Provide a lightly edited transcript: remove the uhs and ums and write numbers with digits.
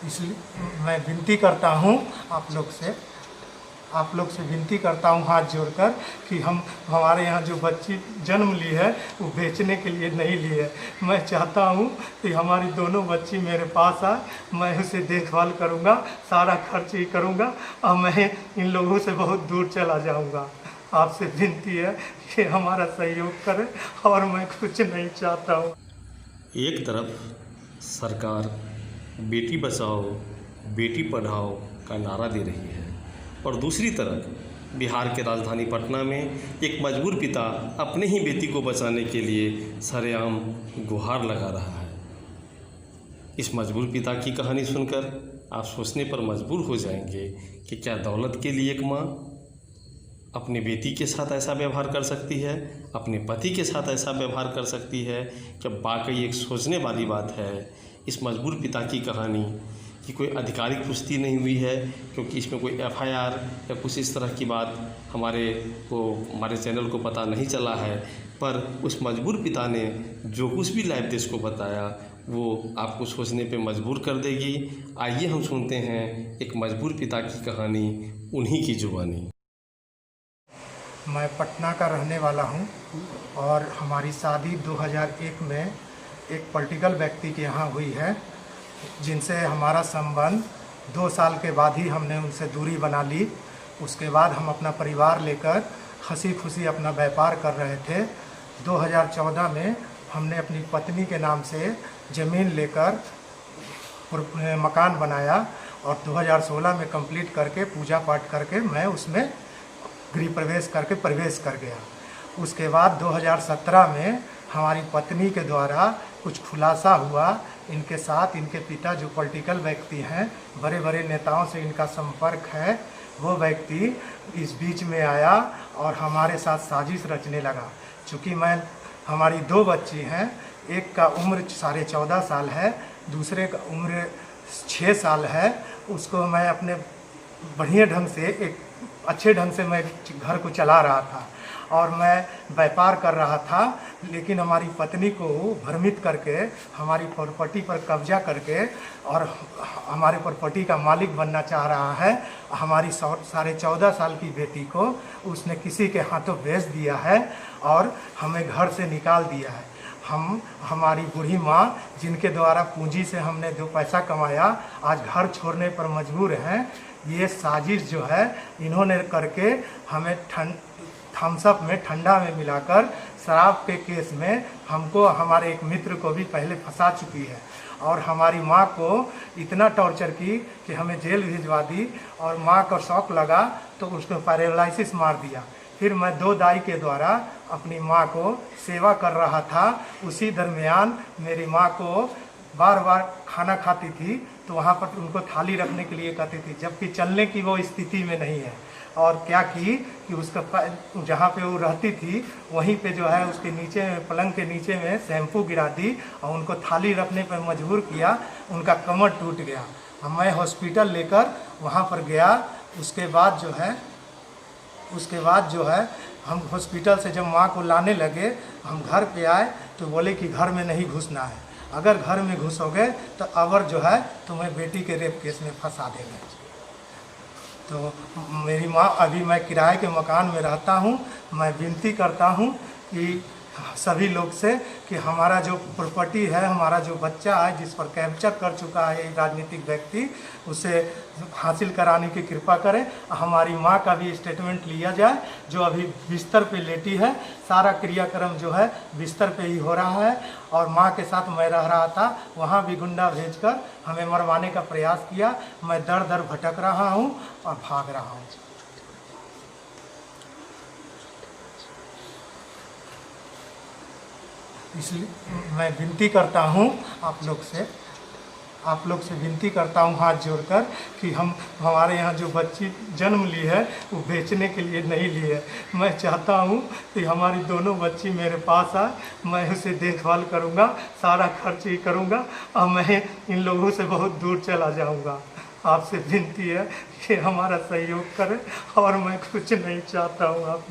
इसलिए मैं विनती करता हूँ आप लोग से विनती करता हूँ हाथ जोड़कर कि हमारे यहाँ जो बच्ची जन्म ली है वो बेचने के लिए नहीं ली है। मैं चाहता हूँ कि हमारी दोनों बच्ची मेरे पास आए, मैं उसे देखभाल करूँगा, सारा खर्च ही करूँगा और मैं इन लोगों से बहुत दूर चला जाऊँगा। आपसे विनती है कि हमारा सहयोग करें और मैं कुछ नहीं चाहता हूँ। एक तरफ सरकार बेटी बचाओ बेटी पढ़ाओ का नारा दे रही है और दूसरी तरफ बिहार के राजधानी पटना में एक मजबूर पिता अपने ही बेटी को बचाने के लिए सरेआम गुहार लगा रहा है। इस मजबूर पिता की कहानी सुनकर आप सोचने पर मजबूर हो जाएंगे कि क्या दौलत के लिए एक माँ अपनी बेटी के साथ ऐसा व्यवहार कर सकती है, अपने पति के साथ ऐसा व्यवहार कर सकती है। क्या वाकई एक सोचने वाली बात है। इस मजबूर पिता की कहानी की कोई आधिकारिक पुष्टि नहीं हुई है, क्योंकि इसमें कोई एफआईआर या कुछ इस तरह की बात हमारे चैनल को पता नहीं चला है। पर उस मजबूर पिता ने जो कुछ भी लाइव देश को बताया वो आपको सोचने पे मजबूर कर देगी। आइए हम सुनते हैं एक मजबूर पिता की कहानी उन्हीं की जुबानी। मैं पटना का रहने वाला हूं और हमारी शादी 2001 में एक पॉलिटिकल व्यक्ति के यहाँ हुई है, जिनसे हमारा संबंध 2 साल के बाद ही हमने उनसे दूरी बना ली। उसके बाद हम अपना परिवार लेकर हंसी खुशी अपना व्यापार कर रहे थे। 2014 में हमने अपनी पत्नी के नाम से ज़मीन लेकर मकान बनाया और 2016 में कंप्लीट करके पूजा पाठ करके मैं उसमें गृह प्रवेश करके प्रवेश कर गया। उसके बाद 2017 में हमारी पत्नी के द्वारा कुछ खुलासा हुआ। इनके साथ इनके पिता जो पॉलिटिकल व्यक्ति हैं, बड़े बड़े नेताओं से इनका संपर्क है, वो व्यक्ति इस बीच में आया और हमारे साथ साजिश रचने लगा। चूँकि हमारी 2 बच्ची हैं, एक का उम्र 14.5 साल है, दूसरे का उम्र 6 साल है। उसको मैं अपने बढ़िया ढंग से एक अच्छे ढंग से मैं घर को चला रहा था और मैं व्यापार कर रहा था, लेकिन हमारी पत्नी को भ्रमित करके हमारी प्रॉपर्टी पर कब्जा करके और हमारे प्रॉपर्टी का मालिक बनना चाह रहा है। हमारी 14.5 साल की बेटी को उसने किसी के हाथों बेच दिया है और हमें घर से निकाल दिया है। हमारी बूढ़ी माँ, जिनके द्वारा पूंजी से हमने 2 पैसा कमाया, आज घर छोड़ने पर मजबूर हैं। ये साजिश जो है इन्होंने करके हमें थम्स अप में ठंडा में मिलाकर शराब के केस में हमको, हमारे एक मित्र को भी पहले फंसा चुकी है और हमारी माँ को इतना टॉर्चर की कि हमें जेल भिजवा दी और माँ को शौक लगा तो उसको पैरालिसिस मार दिया। फिर मैं 2 दाई के द्वारा अपनी माँ को सेवा कर रहा था। उसी दरमियान मेरी माँ को बार बार खाना खाती थी तो वहाँ पर उनको थाली रखने के लिए कहती थी, जबकि चलने की वो स्थिति में नहीं है। और क्या की कि उसका जहाँ पे वो रहती थी वहीं पे जो है उसके नीचे में, पलंग के नीचे में शैम्पू गिरा दी और उनको थाली रखने पर मजबूर किया। उनका कमर टूट गया। मैं हॉस्पिटल लेकर वहाँ पर गया। उसके बाद जो है हम हॉस्पिटल से जब माँ को लाने लगे, हम घर पे आए तो बोले कि घर में नहीं घुसना है, अगर घर में घुसोगे तो अवर जो है तुम्हें बेटी के रेप केस में फंसा देंगे। तो मेरी माँ, अभी मैं किराए के मकान में रहता हूँ। मैं विनती करता हूँ कि सभी लोग से कि हमारा जो प्रॉपर्टी है, हमारा जो बच्चा है जिस पर कैप्चर कर चुका है ये राजनीतिक व्यक्ति, उसे हासिल कराने की कृपा करें। हमारी माँ का भी स्टेटमेंट लिया जाए, जो अभी बिस्तर पे लेटी है। सारा क्रियाक्रम जो है बिस्तर पे ही हो रहा है और माँ के साथ मैं रह रहा था, वहाँ भी गुंडा भेजकर हमें मरवाने का प्रयास किया। मैं दर दर भटक रहा हूँ और भाग रहा हूँ। इसलिए मैं विनती करता हूँ आप लोग से विनती करता हूँ हाथ जोड़कर कि हमारे यहाँ जो बच्ची जन्म ली है वो बेचने के लिए नहीं ली है। मैं चाहता हूँ कि हमारी दोनों बच्ची मेरे पास आए, मैं उसे देखभाल करूँगा, सारा खर्च ही करूँगा और मैं इन लोगों से बहुत दूर चला जाऊँगा। आपसे विनती है कि हमारा सहयोग करें और मैं कुछ नहीं चाहता हूँ। आप